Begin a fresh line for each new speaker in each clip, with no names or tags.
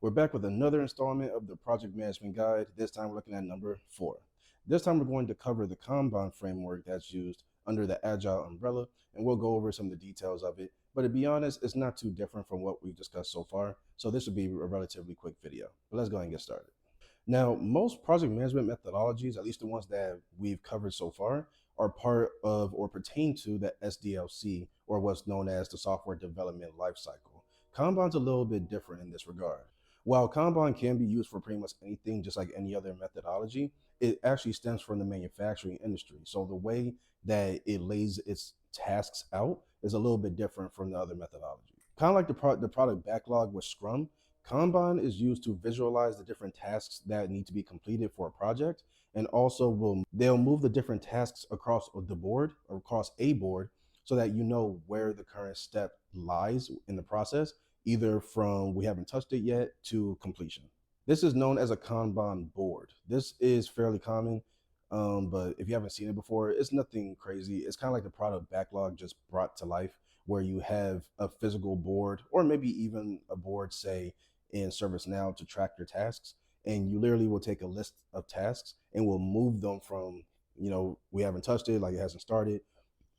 We're back with another installment of the Project Management Guide. This time we're looking at number 4. This time we're going to cover the Kanban framework that's used under the Agile umbrella, and we'll go over some of the details of it. But to be honest, it's not too different from what we've discussed so far, so this will be a relatively quick video. But let's go ahead and get started. Now, most project management methodologies, at least the ones that we've covered so far, are part of or pertain to the SDLC, or what's known as the software development lifecycle. Kanban's a little bit different in this regard. While Kanban can be used for pretty much anything, just like any other methodology, it actually stems from the manufacturing industry. So the way that it lays its tasks out is a little bit different from the other methodology. Kind of like the product backlog with Scrum, Kanban is used to visualize the different tasks that need to be completed for a project, and also they'll move the different tasks across the board or across a board so that you know where the current step lies in the process, either from we haven't touched it yet to completion. This is known as a Kanban board. This is fairly common, but if you haven't seen it before, it's nothing crazy. It's kind of like the product backlog just brought to life, where you have a physical board or maybe even a board, say, in ServiceNow to track your tasks. And you literally will take a list of tasks and we'll move them from, we haven't touched it, like it hasn't started,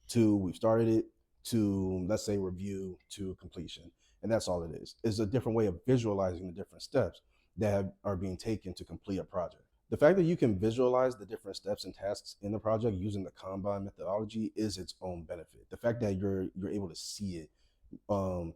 to we've started it, to, let's say, review, to completion. And that's all it is. It's a different way of visualizing the different steps that are being taken to complete a project. The fact that you can visualize the different steps and tasks in the project using the Kanban methodology is its own benefit. The fact that you're able to see it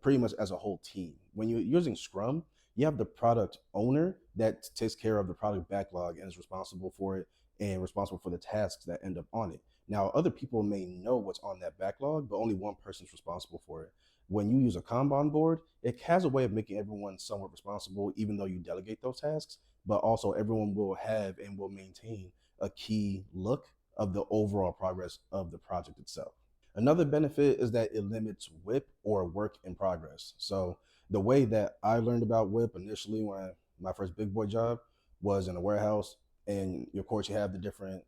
pretty much as a whole team. When you're using Scrum, you have the product owner that takes care of the product backlog and is responsible for it and responsible for the tasks that end up on it. Now, other people may know what's on that backlog, but only one person's responsible for it. When you use a Kanban board, it has a way of making everyone somewhat responsible, even though you delegate those tasks, but also everyone will have and will maintain a key look of the overall progress of the project itself. Another benefit is that it limits WIP, or work in progress. So the way that I learned about WIP initially, when my first big boy job was in a warehouse, and of course you have the different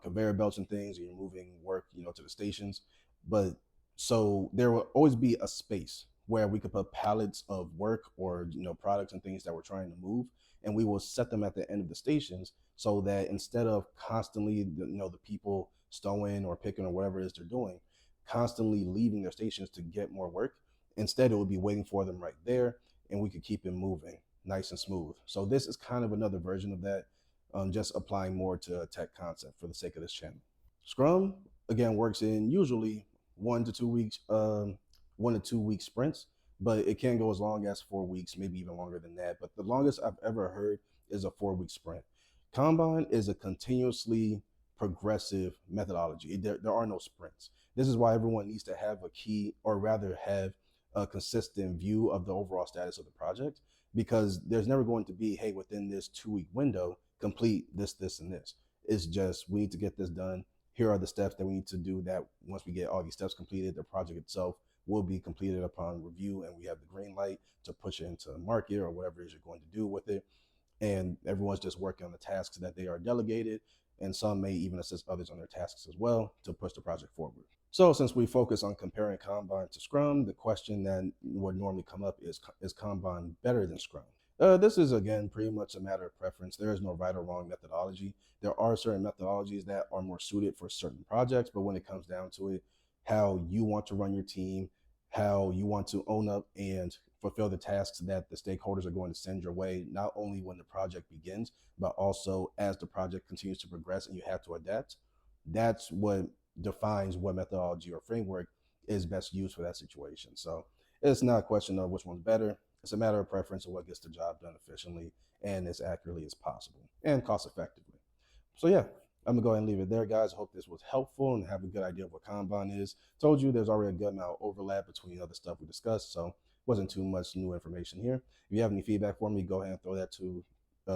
conveyor belts and things, and you're moving work, to the stations. But so there will always be a space where we could put pallets of work or products and things that we're trying to move, and we will set them at the end of the stations so that instead of constantly the people stowing or picking or whatever it is they're doing, constantly leaving their stations to get more work, instead it would be waiting for them right there, and we could keep it moving nice and smooth. So this is kind of another version of that, just applying more to a tech concept for the sake of this channel. Scrum, again, works in usually 1 to 2 weeks, 1 to 2 week sprints, but it can go as long as 4 weeks, maybe even longer than that. But the longest I've ever heard is a 4-week sprint. Kanban is a continuously progressive methodology. There are no sprints. This is why everyone needs to have a key, or rather have a consistent view of the overall status of the project, because there's never going to be, hey, within this 2-week window, complete this, this, and this. It's just, we need to get this done. Here are the steps that we need to do, that once we get all these steps completed, the project itself will be completed upon review, and we have the green light to push it into the market or whatever it is you're going to do with it. And everyone's just working on the tasks that they are delegated, and some may even assist others on their tasks as well to push the project forward. So since we focus on comparing Kanban to Scrum, the question that would normally come up is Kanban better than Scrum? This is, again, pretty much a matter of preference. There is no right or wrong methodology. There are certain methodologies that are more suited for certain projects, but when it comes down to it, how you want to run your team, how you want to own up and fulfill the tasks that the stakeholders are going to send your way, not only when the project begins, but also as the project continues to progress and you have to adapt. That's what defines what methodology or framework is best used for that situation. So it's not a question of which one's better. It's a matter of preference of what gets the job done efficiently and as accurately as possible and cost effectively. So yeah, I'm gonna go ahead and leave it there, guys. I hope this was helpful and have a good idea of what Kanban is. Told you there's already a good amount of overlap between other stuff we discussed, so wasn't too much new information here. If you have any feedback for me, go ahead and throw that to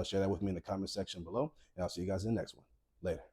share that with me in the comment section below, and I'll see you guys in the next one. Later.